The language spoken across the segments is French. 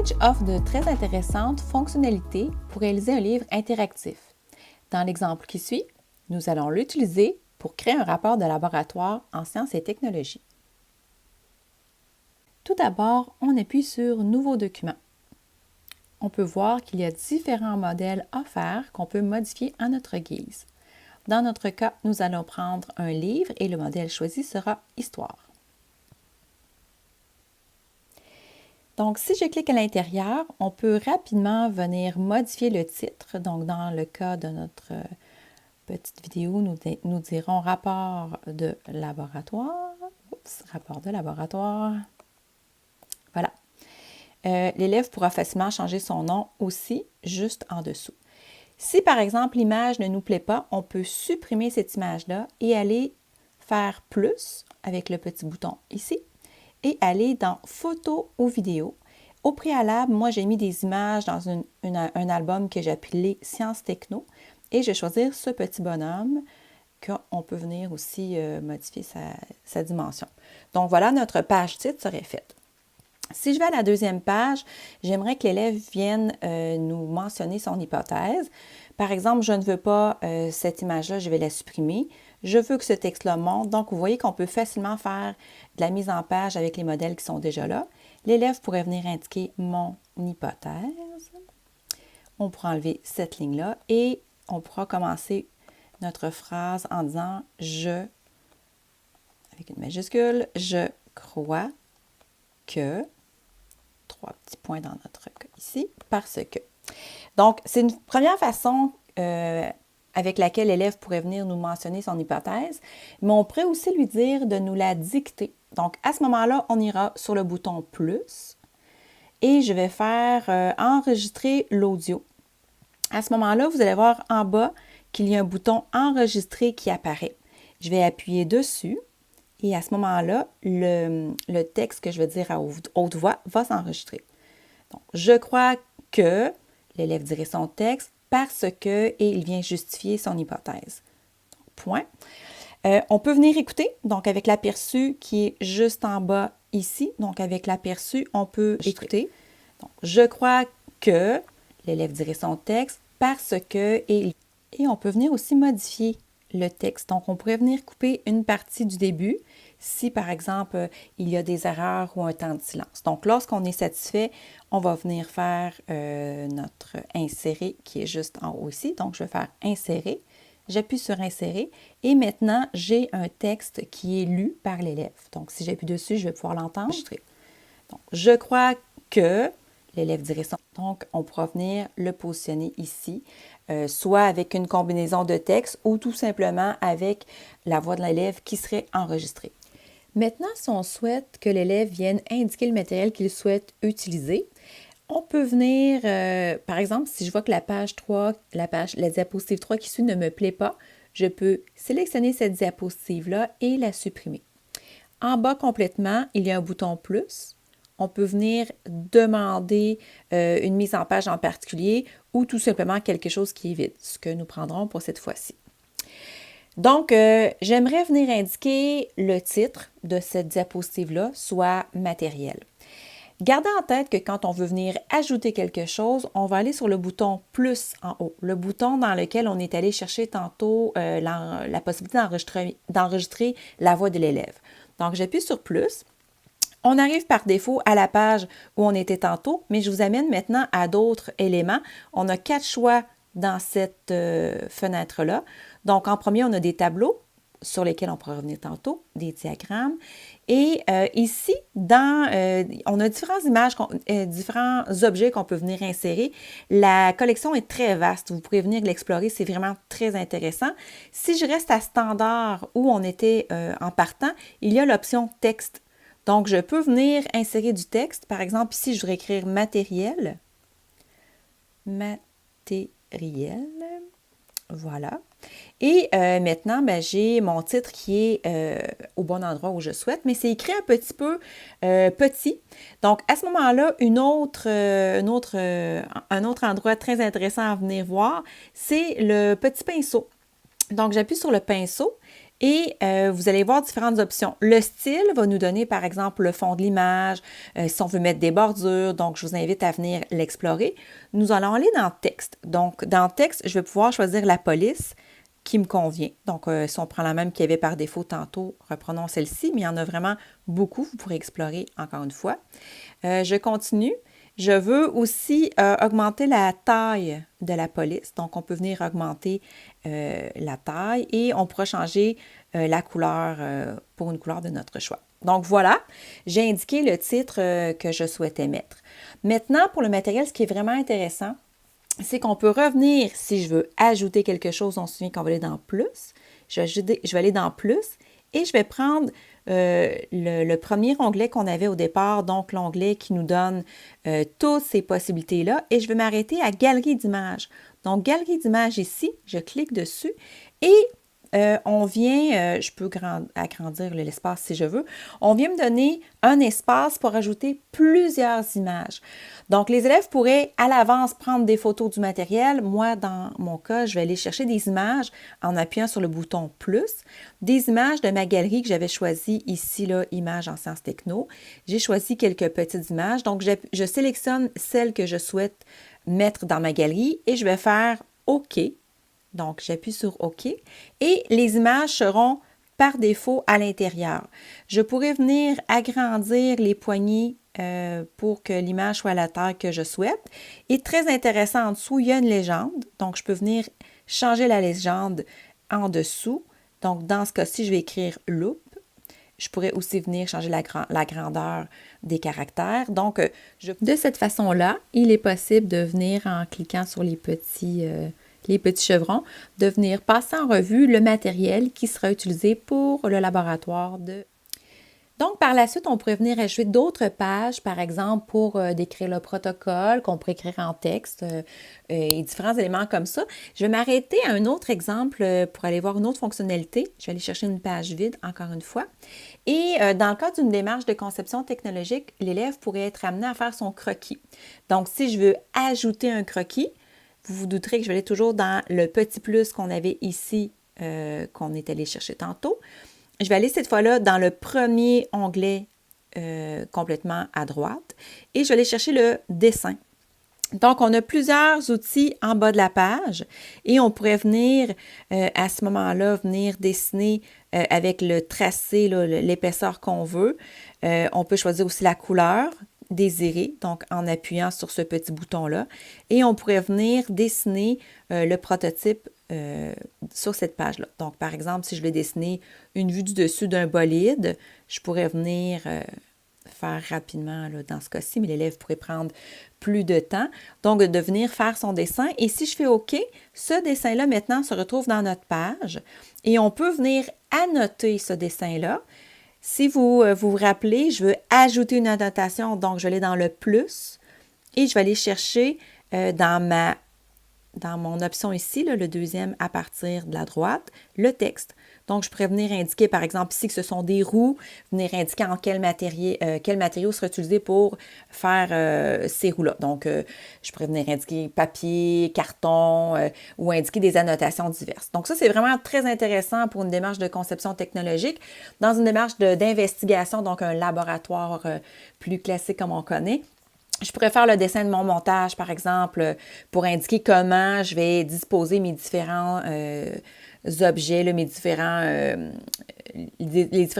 Sketch offre de très intéressantes fonctionnalités pour réaliser un livre interactif. Dans l'exemple qui suit, nous allons l'utiliser pour créer un rapport de laboratoire en sciences et technologies. Tout d'abord, on appuie sur « Nouveau document ». On peut voir qu'il y a différents modèles offerts qu'on peut modifier à notre guise. Dans notre cas, nous allons prendre un livre et le modèle choisi sera « Histoire ». Donc, si je clique à l'intérieur, on peut rapidement venir modifier le titre. Donc, dans le cas de notre petite vidéo, nous dirons rapport de laboratoire. Oups, rapport de laboratoire. Voilà. L'élève pourra facilement changer son nom aussi, juste en dessous. Si, par exemple, l'image ne nous plaît pas, on peut supprimer cette image-là et aller faire « Plus » avec le petit bouton ici et aller dans « Photos ou vidéos ». Au préalable, moi, j'ai mis des images dans un album que j'ai appelé « Sciences Techno » et je vais choisir ce petit bonhomme qu'on peut venir aussi modifier sa dimension. Donc, voilà, notre page titre serait faite. Si je vais à la deuxième page, j'aimerais que l'élève vienne nous mentionner son hypothèse. Par exemple, je ne veux pas cette image-là, je vais la supprimer. Je veux que ce texte-là monte. Donc, vous voyez qu'on peut facilement faire de la mise en page avec les modèles qui sont déjà là. L'élève pourrait venir indiquer mon hypothèse. On pourra enlever cette ligne-là et on pourra commencer notre phrase en disant « Je », avec une majuscule, « je crois que », trois petits points dans notre cas ici, parce que. Donc, c'est une première façon avec laquelle l'élève pourrait venir nous mentionner son hypothèse, mais on pourrait aussi lui dire de nous la dicter. Donc, à ce moment-là, on ira sur le bouton « Plus » et je vais faire « Enregistrer l'audio ». À ce moment-là, vous allez voir en bas qu'il y a un bouton « Enregistrer » qui apparaît. Je vais appuyer dessus. Et à ce moment-là, le texte que je vais dire à haute voix va s'enregistrer. Donc, je crois que, l'élève dirait son texte, parce que, et il vient justifier son hypothèse. Point. On peut venir écouter, donc avec l'aperçu qui est juste en bas ici. Donc, avec l'aperçu, on peut écouter. Donc, je crois que, l'élève dirait son texte, parce que, et on peut venir aussi modifier le texte. Donc, on pourrait venir couper une partie du début si, par exemple, il y a des erreurs ou un temps de silence. Donc, lorsqu'on est satisfait, on va venir faire notre « Insérer » qui est juste en haut ici. Donc, je vais faire « Insérer ». J'appuie sur « Insérer » et maintenant, j'ai un texte qui est lu par l'élève. Donc, si j'appuie dessus, je vais pouvoir l'entendre. Donc, je crois que l'élève dirait son. Donc, on pourra venir le positionner ici, soit avec une combinaison de texte ou tout simplement avec la voix de l'élève qui serait enregistrée. Maintenant, si on souhaite que l'élève vienne indiquer le matériel qu'il souhaite utiliser, on peut venir, par exemple, si je vois que la page 3, la diapositive 3 qui suit ne me plaît pas, je peux sélectionner cette diapositive-là et la supprimer. En bas complètement, il y a un bouton « Plus ». On peut venir demander une mise en page en particulier ou tout simplement quelque chose qui est vide, ce que nous prendrons pour cette fois-ci. Donc, j'aimerais venir indiquer le titre de cette diapositive-là, soit « Matériel ». Gardez en tête que quand on veut venir ajouter quelque chose, on va aller sur le bouton « Plus » en haut, le bouton dans lequel on est allé chercher tantôt la possibilité d'enregistrer la voix de l'élève. Donc, j'appuie sur « Plus ». On arrive par défaut à la page où on était tantôt, mais je vous amène maintenant à d'autres éléments. On a 4 choix dans cette fenêtre-là. Donc, en premier, on a des tableaux sur lesquels on pourra revenir tantôt, des diagrammes. Et ici, on a différentes images, différents objets qu'on peut venir insérer. La collection est très vaste. Vous pouvez venir l'explorer. C'est vraiment très intéressant. Si je reste à standard où on était en partant, il y a l'option « Texte ». Donc, je peux venir insérer du texte. Par exemple, ici, je voudrais écrire « Matériel ». Matériel. Voilà. Et maintenant, j'ai mon titre qui est au bon endroit où je souhaite, mais c'est écrit un petit peu petit. Donc, à ce moment-là, un autre endroit très intéressant à venir voir, c'est le petit pinceau. Donc, j'appuie sur le pinceau Et vous allez voir différentes options. Le style va nous donner, par exemple, le fond de l'image, si on veut mettre des bordures. Donc, je vous invite à venir l'explorer. Nous allons aller dans Texte. Donc, dans Texte, je vais pouvoir choisir la police qui me convient. Donc, si on prend la même qu'il y avait par défaut tantôt, reprenons celle-ci, mais il y en a vraiment beaucoup. Vous pourrez explorer encore une fois. Je continue. Je veux aussi augmenter la taille de la police. Donc, on peut venir augmenter la taille et on pourra changer la couleur pour une couleur de notre choix. Donc, voilà, j'ai indiqué le titre que je souhaitais mettre. Maintenant, pour le matériel, ce qui est vraiment intéressant, c'est qu'on peut revenir, si je veux ajouter quelque chose, on se souvient qu'on va aller dans Plus. Je vais aller dans Plus et je vais prendre le premier onglet qu'on avait au départ, donc l'onglet qui nous donne toutes ces possibilités-là, et je vais m'arrêter à Galerie d'images. Donc, Galerie d'images ici, je clique dessus et on vient, je peux agrandir l'espace si je veux, on vient me donner un espace pour ajouter plusieurs images. Donc, les élèves pourraient à l'avance prendre des photos du matériel. Moi, dans mon cas, je vais aller chercher des images en appuyant sur le bouton « Plus », des images de ma galerie que j'avais choisie ici, là, Images en sciences techno. J'ai choisi quelques petites images. Donc, je sélectionne celles que je souhaite mettre dans ma galerie et je vais faire « OK ». Donc, j'appuie sur OK et les images seront par défaut à l'intérieur. Je pourrais venir agrandir les poignées pour que l'image soit à la taille que je souhaite. Et très intéressant, en dessous, il y a une légende. Donc, je peux venir changer la légende en dessous. Donc, dans ce cas-ci, je vais écrire « Loop ». Je pourrais aussi venir changer la grandeur des caractères. Donc, de cette façon-là, il est possible de venir en cliquant sur les petits chevrons, de venir passer en revue le matériel qui sera utilisé pour le laboratoire de... Donc, par la suite, on pourrait venir ajouter d'autres pages, par exemple, pour décrire le protocole, qu'on pourrait écrire en texte et différents éléments comme ça. Je vais m'arrêter à un autre exemple pour aller voir une autre fonctionnalité. Je vais aller chercher une page vide, encore une fois. Et dans le cas d'une démarche de conception technologique, l'élève pourrait être amené à faire son croquis. Donc, si je veux ajouter un croquis, vous vous douterez que je vais aller toujours dans le petit plus qu'on avait ici, qu'on est allé chercher tantôt. Je vais aller cette fois-là dans le premier onglet complètement à droite et je vais aller chercher le dessin. Donc, on a plusieurs outils en bas de la page et on pourrait venir, à ce moment-là, venir dessiner avec le tracé, l'épaisseur qu'on veut. On peut choisir aussi la couleur désirée, donc en appuyant sur ce petit bouton-là. Et on pourrait venir dessiner le prototype sur cette page-là. Donc, par exemple, si je voulais dessiner une vue du dessus d'un bolide, je pourrais venir faire rapidement là, dans ce cas-ci, mais l'élève pourrait prendre plus de temps. Donc, de venir faire son dessin. Et si je fais OK, ce dessin-là, maintenant, se retrouve dans notre page. Et on peut venir annoter ce dessin-là. Si vous vous rappelez, je veux ajouter une annotation, donc je vais aller dans le plus et je vais aller chercher dans mon option ici, là, le deuxième à partir de la droite, le texte. Donc, je pourrais venir indiquer, par exemple, ici que ce sont des roues, venir indiquer en quel matériau sera utilisé pour faire ces roues-là. Donc, je pourrais venir indiquer papier, carton ou indiquer des annotations diverses. Donc, ça, c'est vraiment très intéressant pour une démarche de conception technologique. Dans une démarche d'investigation, donc un laboratoire plus classique comme on connaît, je pourrais faire le dessin de mon montage, par exemple, pour indiquer comment je vais disposer mes différents objets, là, les différents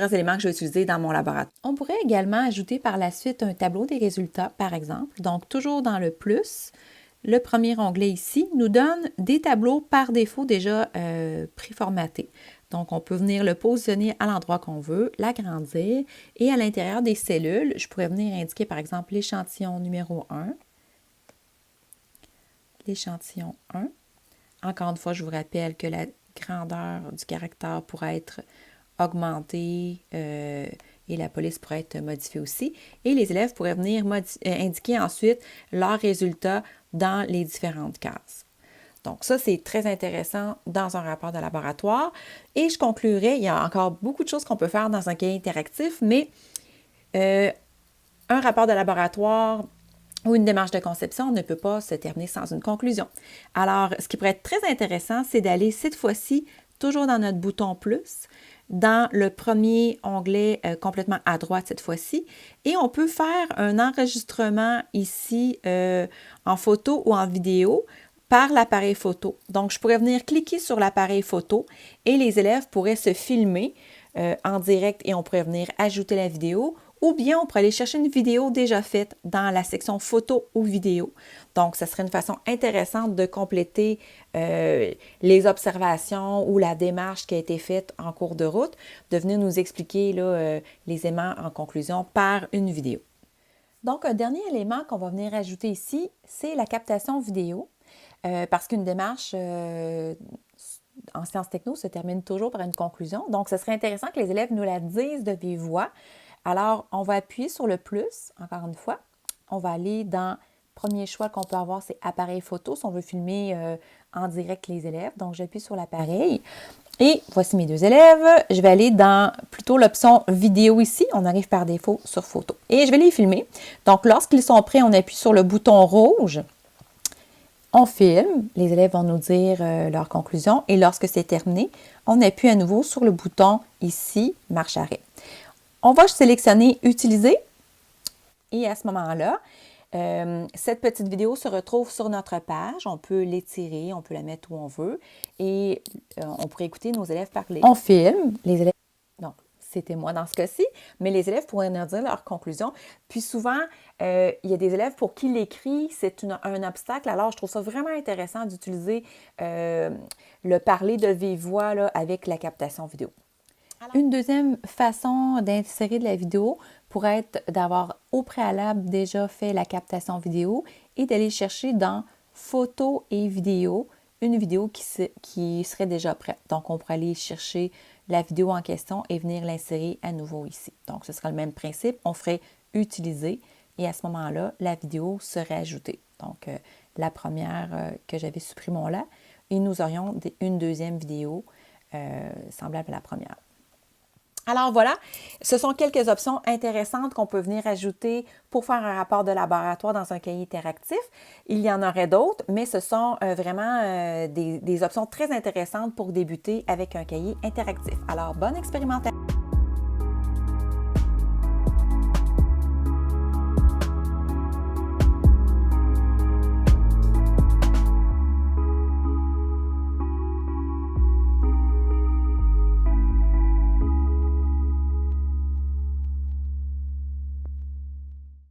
éléments que je vais utiliser dans mon laboratoire. On pourrait également ajouter par la suite un tableau des résultats, par exemple. Donc, toujours dans le plus, le premier onglet ici nous donne des tableaux par défaut déjà préformatés. Donc, on peut venir le positionner à l'endroit qu'on veut, l'agrandir et à l'intérieur des cellules, je pourrais venir indiquer par exemple l'échantillon numéro 1, l'échantillon 1. Encore une fois, je vous rappelle que la grandeur du caractère pourrait être augmentée et la police pourrait être modifiée aussi. Et les élèves pourraient venir indiquer ensuite leurs résultats dans les différentes cases. Donc, ça, c'est très intéressant dans un rapport de laboratoire. Et je conclurai, il y a encore beaucoup de choses qu'on peut faire dans un cahier interactif, mais un rapport de laboratoire ou une démarche de conception ne peut pas se terminer sans une conclusion. Alors, ce qui pourrait être très intéressant, c'est d'aller cette fois-ci toujours dans notre bouton plus, dans le premier onglet complètement à droite cette fois-ci. Et on peut faire un enregistrement ici en photo ou en vidéo par l'appareil photo. Donc, je pourrais venir cliquer sur l'appareil photo et les élèves pourraient se filmer en direct et on pourrait venir ajouter la vidéo, ou bien on pourrait aller chercher une vidéo déjà faite dans la section photo ou vidéo. Donc, ça serait une façon intéressante de compléter les observations ou la démarche qui a été faite en cours de route, de venir nous expliquer là, les éléments en conclusion par une vidéo. Donc, un dernier élément qu'on va venir ajouter ici, c'est la captation vidéo. Parce qu'une démarche en sciences techno se termine toujours par une conclusion. Donc, ce serait intéressant que les élèves nous la disent de vive voix. Alors, on va appuyer sur le plus, encore une fois. On va aller dans le premier choix qu'on peut avoir, c'est appareil photo, si on veut filmer en direct les élèves. Donc, j'appuie sur l'appareil. Et voici mes deux élèves. Je vais aller dans plutôt l'option vidéo ici. On arrive par défaut sur photo. Et je vais les filmer. Donc, lorsqu'ils sont prêts, on appuie sur le bouton rouge. On filme, les élèves vont nous dire leur conclusion et lorsque c'est terminé, on appuie à nouveau sur le bouton ici, marche arrêt. On va sélectionner utiliser et à ce moment-là, cette petite vidéo se retrouve sur notre page. On peut l'étirer, on peut la mettre où on veut et on pourrait écouter nos élèves parler. On filme, les élèves... Donc, c'était moi dans ce cas-ci, mais les élèves pourraient nous dire leur conclusion. Puis souvent, il y a des élèves pour qui l'écrit, c'est un obstacle. Alors, je trouve ça vraiment intéressant d'utiliser le parler de vive voix là, avec la captation vidéo. Une deuxième façon d'insérer de la vidéo pourrait être d'avoir au préalable déjà fait la captation vidéo et d'aller chercher dans photos et vidéos une vidéo qui serait déjà prête. Donc, on pourrait aller chercher la vidéo en question et venir l'insérer à nouveau ici. Donc, ce sera le même principe. On ferait utiliser et à ce moment-là, la vidéo serait ajoutée. Donc, la première que j'avais supprimée là et nous aurions une deuxième vidéo semblable à la première. Alors voilà, ce sont quelques options intéressantes qu'on peut venir ajouter pour faire un rapport de laboratoire dans un cahier interactif. Il y en aurait d'autres, mais ce sont vraiment des options très intéressantes pour débuter avec un cahier interactif. Alors, bonne expérimentation!